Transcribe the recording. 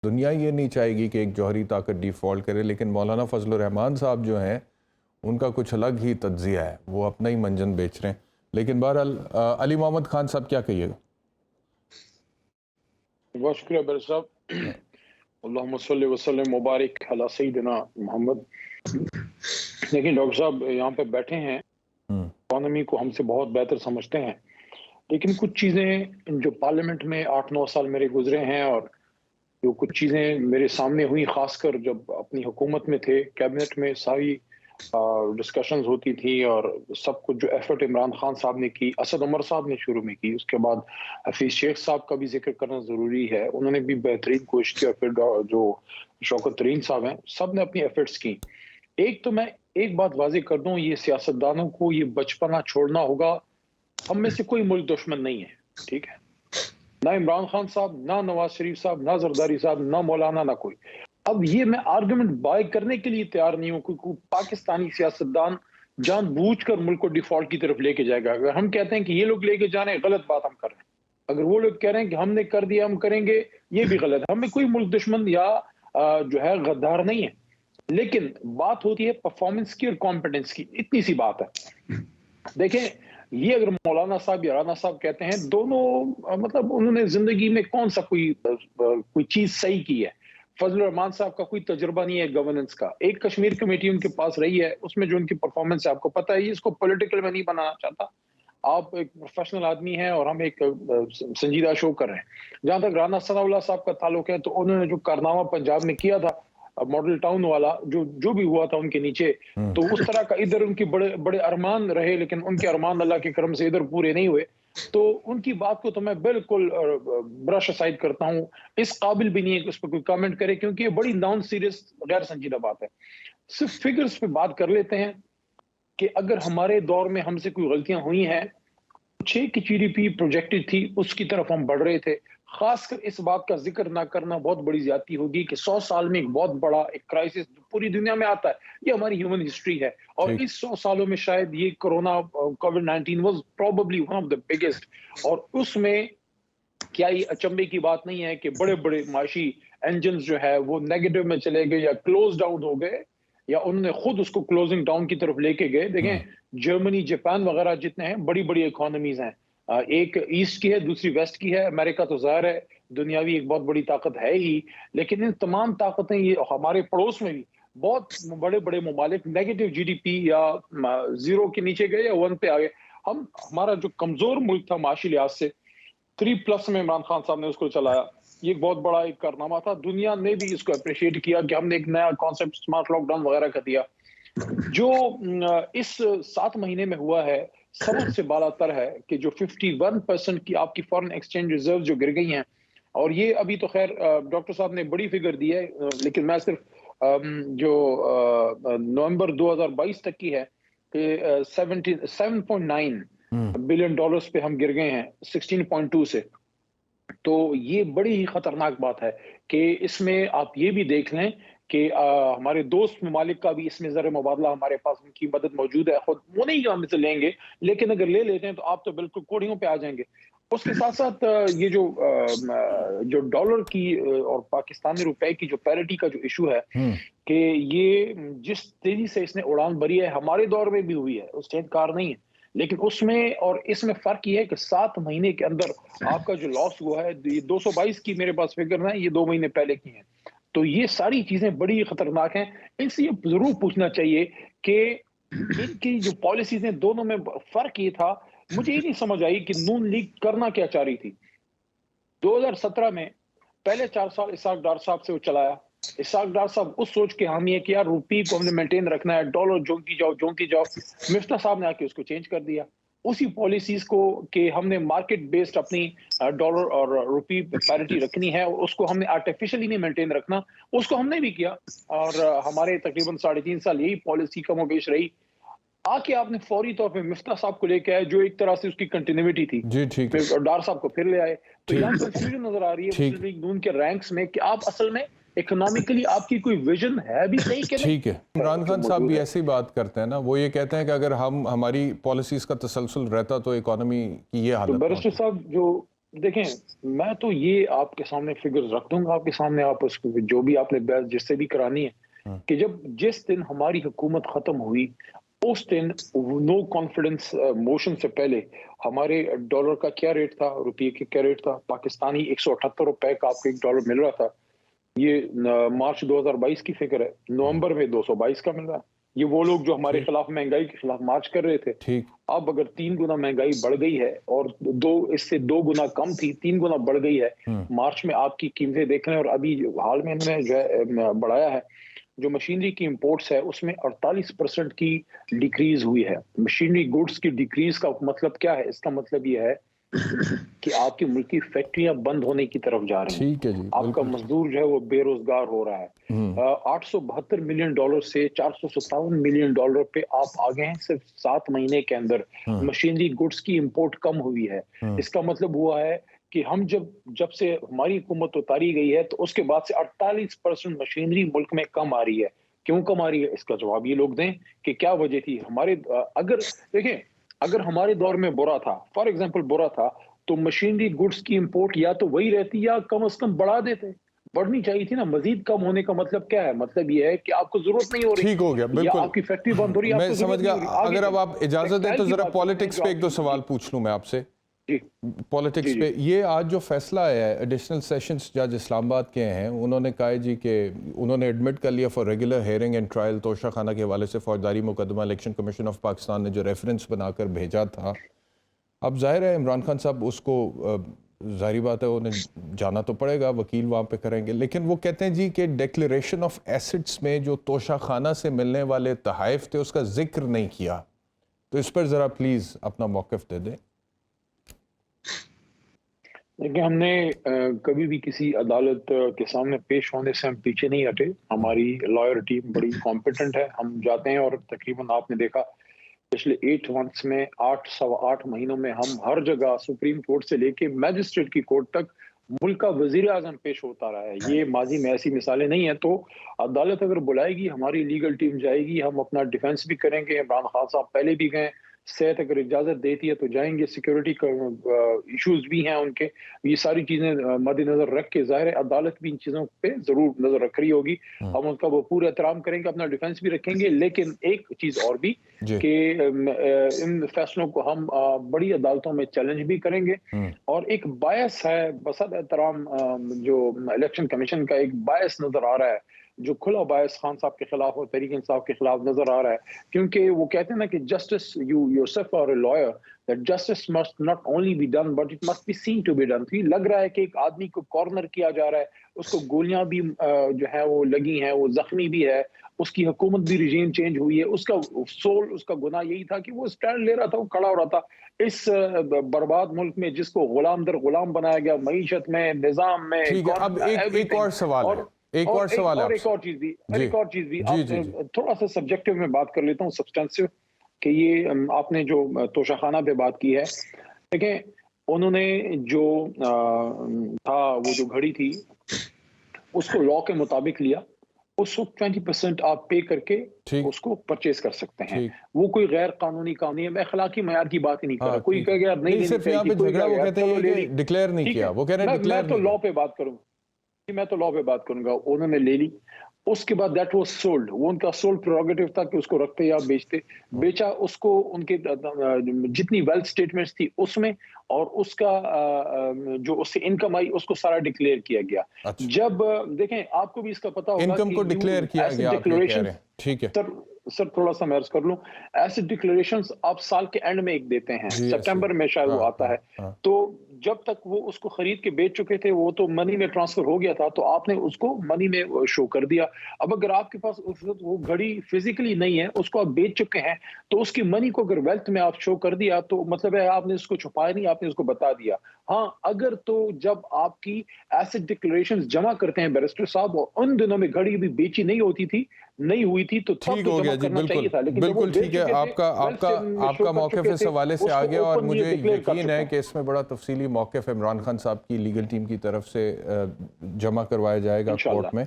دنیا یہ نہیں چاہے گی کہ ایک جوہری طاقت ڈیفالٹ کرے، لیکن مولانا فضل الرحمان صاحب جو ہیں ان کا کچھ الگ ہی تجزیہ ہے، وہ اپنا ہی منجن بیچ رہے ہیں۔ لیکن بہرحال علی محمد خان صاحب کیا کہیے گا؟ بہت شکریہ بر صاحب، اللہم صلی وسلم مبارک علی سیدنا محمد۔ لیکن ڈاکٹر صاحب یہاں پہ بیٹھے ہیں، اکانومی کو ہم سے بہت بہتر سمجھتے ہیں، لیکن کچھ چیزیں جو پارلیمنٹ میں 8-9 سال میرے گزرے ہیں اور جو کچھ چیزیں میرے سامنے ہوئی، خاص کر جب اپنی حکومت میں تھے، کیبنٹ میں ساری ڈسکشنز ہوتی تھی اور سب کچھ جو ایفرٹ عمران خان صاحب نے کی، اسد عمر صاحب نے شروع میں کی، اس کے بعد حفیظ شیخ صاحب کا بھی ذکر کرنا ضروری ہے، انہوں نے بھی بہترین کوشش کی، اور پھر جو شوکت ترین صاحب ہیں، سب نے اپنی ایفرٹس کی۔ ایک تو میں ایک بات واضح کر دوں، یہ سیاستدانوں کو یہ بچپنا چھوڑنا ہوگا، ہم میں سے کوئی ملک دشمن نہیں ہے، ٹھیک ہے؟ نہ عمران خان صاحب، نہ نواز شریف صاحب، نہ زرداری صاحب، نہ مولانا، نہ کوئی۔ اب یہ میں آرگومنٹ بائی کرنے کے لیے تیار نہیں ہوں، کیونکہ پاکستانی سیاستدان جان بوجھ کر ملک کو ڈیفالٹ کی طرف لے کے جائے گا۔ اگر ہم کہتے ہیں کہ یہ لوگ لے کے جانے، غلط بات ہم کر رہے ہیں۔ اگر وہ لوگ کہہ رہے ہیں کہ ہم نے کر دیا ہم کریں گے، یہ بھی غلط ہے۔ ہمیں کوئی ملک دشمن یا جو ہے غدار نہیں ہے، لیکن بات ہوتی ہے پرفارمنس کی اور کمپیٹنس کی، اتنی سی بات ہے۔ دیکھیں، یہ اگر مولانا صاحب یا رانا صاحب کہتے ہیں، دونوں مطلب انہوں نے زندگی میں کون سا کوئی چیز صحیح کی ہے؟ فضل الرحمان صاحب کا کوئی تجربہ نہیں ہے گورننس کا، ایک کشمیر کمیٹی ان کے پاس رہی ہے، اس میں جو ان کی پرفارمنس ہے آپ کو پتہ ہے، اس کو پولیٹیکل میں نہیں بنانا چاہتا، آپ ایک پروفیشنل آدمی ہیں اور ہم ایک سنجیدہ شو کر رہے ہیں۔ جہاں تک رانا ثناء اللہ صاحب کا تعلق ہے، تو انہوں نے جو کارنامہ پنجاب میں کیا تھا، ماڈل ٹاؤن والا جو بھی ہوا تھا ان کے نیچے، تو اس طرح کا ادھر ان کی بڑے بڑے ارمان رہے، لیکن ان کے ارمان اللہ کے کرم سے ادھر پورے نہیں ہوئے، تو ان کی بات کو تو میں بالکل برش اسائڈ کرتا ہوں، اس قابل بھی نہیں ہے کہ اس پہ کوئی کامنٹ کرے، کیونکہ یہ بڑی نان سیریس غیر سنجیدہ بات ہے۔ صرف فگرز پہ بات کر لیتے ہیں کہ اگر ہمارے دور میں ہم سے کوئی غلطیاں ہوئی ہیں، 6 کی جی ڈی پی پروجیکٹڈ تھی، اس کی طرف ہم بڑھ رہے تھے۔ خاص کر اس بات کا ذکر نہ کرنا بہت بڑی زیادتی ہوگی کہ 100 سال میں ایک بہت بڑا ایک کرائسس پوری دنیا میں آتا ہے، یہ ہماری ہیومن ہسٹری ہے، اور اس 100 سالوں میں شاید یہ corona COVID-19 was probably one of the biggest, اور اس میں کیا یہ اچنبے کی بات نہیں ہے کہ بڑے بڑے معاشی انجنز جو ہے وہ نیگیٹو میں چلے گئے یا کلوز ڈاؤن ہو گئے، یا انہوں نے خود اس کو کلوزنگ ڈاؤن کی طرف لے کے گئے۔ دیکھیں، جرمنی، جاپان وغیرہ جتنے ہیں، بڑی بڑی اکانومیز ہیں، ایک ایسٹ کی ہے، دوسری ویسٹ کی ہے، امریکہ تو ظاہر ہے دنیاوی ایک بہت بڑی طاقت ہے ہی، لیکن ان تمام طاقتیں یہ ہمارے پڑوس میں بھی بہت بڑے بڑے ممالک نیگیٹو جی ڈی پی یا زیرو کے نیچے گئے یا 1 پہ آ گئے۔ ہمارا جو کمزور ملک تھا معاشی لحاظ سے، 3+ میں عمران خان صاحب نے اس کو چلایا، یہ بہت بڑا ایک کارنامہ تھا، دنیا نے بھی اس کو اپریشیٹ کیا کہ ہم نے ایک نیا کانسیپٹ اسمارٹ لاک ڈاؤن وغیرہ کا دیا۔ جو اس 7 مہینے میں ہوا ہے، سب سے بالا تر ہے کہ جو 51% کی آپ کی فارن ایکسچینج ریزرو جو گر گئی ہیں، اور یہ ابھی تو خیر ڈاکٹر صاحب نے بڑی فگر دی ہے، لیکن میں صرف جو نومبر 2022 تک کی ہے کہ 7.9 بلین ڈالرز پہ ہم گر گئے ہیں 16.2 سے، تو یہ بڑی ہی خطرناک بات ہے کہ اس میں آپ یہ بھی دیکھ لیں کہ ہمارے دوست ممالک کا بھی اس میں زر مبادلہ ہمارے پاس ان کی مدد موجود ہے، خود وہ نہیں ہم سے لیں گے، لیکن اگر لے لیتے ہیں تو آپ تو بالکل کوڑیوں پہ آ جائیں گے۔ اس کے ساتھ ساتھ یہ جو ڈالر کی اور پاکستانی روپے کی جو پیرٹی کا جو ایشو ہے کہ یہ جس تیزی سے اس نے اڑان بھری ہے، ہمارے دور میں بھی ہوئی ہے، اس سے انکار نہیں ہے، لیکن اس میں اور اس میں فرق یہ ہے کہ 7 مہینے کے اندر آپ کا جو لاس ہوا ہے، 222 کی میرے پاس فگر ہے، یہ 2 مہینے پہلے کی ہیں، تو یہ ساری چیزیں بڑی خطرناک ہیں۔ ان سے یہ ضرور پوچھنا چاہیے کہ ان کی جو پالیسیز ہیں دونوں میں فرق یہ تھا، مجھے یہ نہیں سمجھ آئی کہ نون لیگ کرنا کیا چاہ رہی تھی۔ 2017 میں پہلے 4 سال اسحاق ڈار صاحب سے وہ چلایا، اسحاق ڈار صاحب اس سوچ کے حامی ہے کہ یار روپی کو ہم نے مینٹین رکھنا ہے، ڈالر جونکی جاؤ، مفتاح صاحب نے آ کے اس کو چینج کر دیا، اسی پالیسیز کو کہ ہم نے مارکیٹ بیسڈ اپنی ڈالر اور روپی پیرٹی رکھنی ہے، اس کو ہم نے آرٹیفیشلی نہیں مینٹین رکھنا، اس کو ہم نے بھی کیا، اور ہمارے تقریباً 3.5 سال یہی پالیسی کم و بیش رہی۔ آ کے آپ نے فوری طور پہ مفتاح صاحب کو لے کے آئے جو ایک طرح سے اس کی کنٹینیوٹی تھی، جی ٹھیک ہے، ڈار صاحب کو پھر لے آئے، تو یہاں کنفیوژن نظر آ رہی ہے مسلم لیگ نون کے رینکس میں کہ آپ اصل میں اکنامکلی آپ کی کوئی ویژن ہے بھی صحیح کہ نہیں۔ ٹھیک ہے، عمران خان صاحب بھی ایسی بات کرتے ہیں نا، وہ یہ کہتے ہیں کہ اگر ہماری پالیسیز کا تسلسل رہتا تو اکانومی کی یہ حالت تو بیرسٹر صاحب دیکھیں میں تو یہ آپ کے سامنے فگرز رکھ دوں گا آپ کے سامنے, آپ اس کو جو بھی آپ نے بحث جس سے بھی کرانی ہے, کہ جس دن ہماری حکومت ختم ہوئی اس دن نو کانفیڈنس موشن سے پہلے ہمارے ڈالر کا کیا ریٹ تھا, روپیے کا کیا ریٹ تھا, پاکستانی 178 روپے کا آپ کو ایک ڈالر مل رہا تھا. یہ مارچ 2022 کی فکر ہے, نومبر میں 222 کا مل رہا ہے. یہ وہ لوگ جو ہمارے خلاف مہنگائی کے خلاف مارچ کر رہے تھے. اب اگر 3 گنا مہنگائی بڑھ گئی ہے اور اس سے 2 گنا کم تھی, 3 گنا بڑھ گئی ہے مارچ میں, آپ کی قیمتیں دیکھ رہے ہیں, اور ابھی حال میں انہوں نے جو ہے بڑھایا ہے, جو مشینری کی امپورٹس ہے اس میں 48% کی ڈیکریز ہوئی ہے. مشینری گوڈز کی ڈیکریز کا مطلب کیا ہے؟ اس کا مطلب یہ ہے کہ آپ کی ملکی فیکٹریاں بند ہونے کی طرف جا رہی ہیں, آپ کا مزدور جو ہے وہ بے روزگار ہو رہا ہے. 872 ملین ڈالر سے 457 ملین ڈالر پہ آپ آگے ہیں صرف 7 مہینے کے اندر. مشینری گڈز کی امپورٹ کم ہوئی ہے. اس کا مطلب ہوا ہے کہ ہم جب سے ہماری حکومت اتاری گئی ہے تو اس کے بعد سے 48% مشینری ملک میں کم آ رہی ہے. کیوں کم آ رہی ہے؟ اس کا جواب یہ لوگ دیں کہ کیا وجہ تھی. اگر ہمارے دور میں برا تھا, فار ایگزامپل برا تھا, تو مشینری گڈز کی امپورٹ یا تو وہی رہتی یا کم از کم بڑھا دیتے. بڑھنی چاہیے تھی نا. مزید کم ہونے کا مطلب کیا ہے؟ مطلب یہ ہے کہ آپ کو ضرورت نہیں ہو رہی. ٹھیک ہو گیا, بالکل, آپ کی فیکٹری بند ہو رہی ہے, میں سمجھ گیا. اگر اب آپ اجازت دیں تو ذرا پالیٹکس پہ ایک دو سوال پوچھ لوں میں آپ سے. پالیٹکس پہ یہ آج جو فیصلہ آیا ہے, ایڈیشنل سیشنز جج اسلام آباد کے ہیں, انہوں نے کہا جی کہ انہوں نے ایڈمٹ کر لیا for regular hearing and trial Toshakhana کے حوالے سے فوجداری مقدمہ الیکشن کمیشن آف پاکستان نے جو ریفرنس بنا کر بھیجا تھا. اب ظاہر ہے عمران خان صاحب اس کو ظاہری بات ہے انہیں جانا تو پڑے گا, وکیل وہاں پہ کریں گے, لیکن وہ کہتے ہیں جی کہ ڈیکلیریشن آف ایسٹس میں جو توشہ خانہ سے ملنے والے تحائف تھے اس کا ذکر نہیں کیا. تو اس پر ذرا پلیز اپنا موقف دے دیں. دیکھیں, ہم نے کبھی بھی کسی عدالت کے سامنے پیش ہونے سے ہم پیچھے نہیں ہٹے. ہماری لائر ٹیم بڑی کمپیٹنٹ ہے. ہم جاتے ہیں اور تقریباً آپ نے دیکھا پچھلے 8 months میں 8 مہینوں میں ہم ہر جگہ سپریم کورٹ سے لے کے میجسٹریٹ کی کورٹ تک ملک کا وزیر اعظم پیش ہوتا رہا ہے. یہ ماضی میں ایسی مثالیں نہیں ہیں. تو عدالت اگر بلائے گی, ہماری لیگل ٹیم جائے گی, ہم اپنا ڈیفنس بھی کریں گے. عمران خان صاحب پہلے بھی گئے, صحت اگر اجازت دیتی ہے تو جائیں گے. سیکیورٹی کا ایشوز بھی ہیں ان کے. یہ ساری چیزیں مد نظر رکھ کے ظاہر ہے عدالت بھی ان چیزوں پہ ضرور نظر رکھ رہی ہوگی. ہم ان کا وہ پورا احترام کریں گے, اپنا ڈیفنس بھی رکھیں گے. لیکن ایک چیز اور بھی کہ ان فیصلوں کو ہم بڑی عدالتوں میں چیلنج بھی کریں گے. اور ایک باعث ہے, بصد احترام جو الیکشن کمیشن کا ایک باعث نظر آ رہا ہے, جو کھلا باعث خان صاحب کے خلاف اور تحریک انصاف کے خلاف نظر آ رہا ہے. کیونکہ وہ کہتے ہیں نا کہ justice you yourself are a liar, that justice must not only be done but it must be seen to be done. تو لگ رہا ہے کہ ایک آدمی کو کارنر کیا جا رہا ہے, اس کو گولیاں بھی جو ہے وہ لگی ہیں, وہ زخمی بھی ہے, اس کی حکومت بھی ریجیم چینج ہوئی ہے. اس کا سول, اس کا گناہ یہی تھا کہ وہ اسٹینڈ لے رہا تھا, وہ کھڑا ہو رہا تھا اس برباد ملک میں جس کو غلام در غلام بنایا گیا, معیشت میں, نظام میں. اب ایک اور سوال ہے, ایک اور چیز بھی تھوڑا سا سبجیکٹو میں بات کر لیتا ہوں, سبسٹینسو, کہ یہ آپ نے جو توشہ خانہ پہ بات کی ہے. دیکھیں, انہوں نے جو تھا وہ جو گھڑی تھی اس کو لا کے مطابق لیا. اس کو 20% آپ پے کر کے اس کو پرچیز کر سکتے ہیں. وہ کوئی غیر قانونی کام نہیں ہے. میں اخلاقی معیار کی بات ہی نہیں کر رہا. کوئی کہے گا نہیں, صرف یہاں پہ جھگڑا وہ کہتے ہیں کہ ڈکلیئر نہیں کیا, وہ کہہ رہے ہیں ڈکلیئر نہیں. میں تو لا پہ بات کروں, گا. انہوں نے لے لی, اس کے بعد دیٹ واز سولڈ. وہ ان کا سول پروگیٹو تھا کہ اس کو رکھتے یا بیچتے. بیچا اس کو, ان کے جتنی ویلتھ سٹیٹمنٹس تھی اس میں, اور اس کا جو اس سے انکم آئی اس کو سارا ڈکلیئر کیا گیا. جب دیکھیں, آپ کو بھی اس کا پتا ہوگا انکم کو ڈکلیئر کیا گیا, آپ یہ کہہ رہے ہیں. ٹھیک ہے سر, تھوڑا سا میں عرض کر لوں. ایسے ڈکلیریشنز آپ سال کے اینڈ میں ایک دیتے ہیں, سپٹمبر میں شاید وہ آتا ہے. تو جب تک وہ اس کو خرید کے بیچ چکے تھے, وہ تو منی میں ٹرانسفر ہو گیا تھا, تو آپ نے اس کو منی میں شو کر دیا. اب اگر آپ کے پاس اس وقت وہ گھڑی فزیکلی نہیں ہے, اس کو آپ بیچ چکے ہیں, تو اس کی منی کو اگر ویلتھ میں آپ شو کر دیا تو مطلب ہے آپ نے اس کو چھپایا نہیں, آپ نے اس کو بتا دیا. ہاں, اگر تو جب آپ کی ایسٹ ڈکلیریشنز جمع کرتے ہیں بیرسٹر صاحب, ان دنوں میں گھڑی بھی بیچی نہیں ہوئی تھی تو ٹھیک ہو گیا. جی بالکل ٹھیک ہے. آپ کا موقف اس حوالے سے آ گیا, اور مجھے یقین ہے کہ اس میں بڑا تفصیلی موقف عمران خان صاحب کی لیگل ٹیم کی طرف سے جمع کروایا جائے گا کورٹ میں.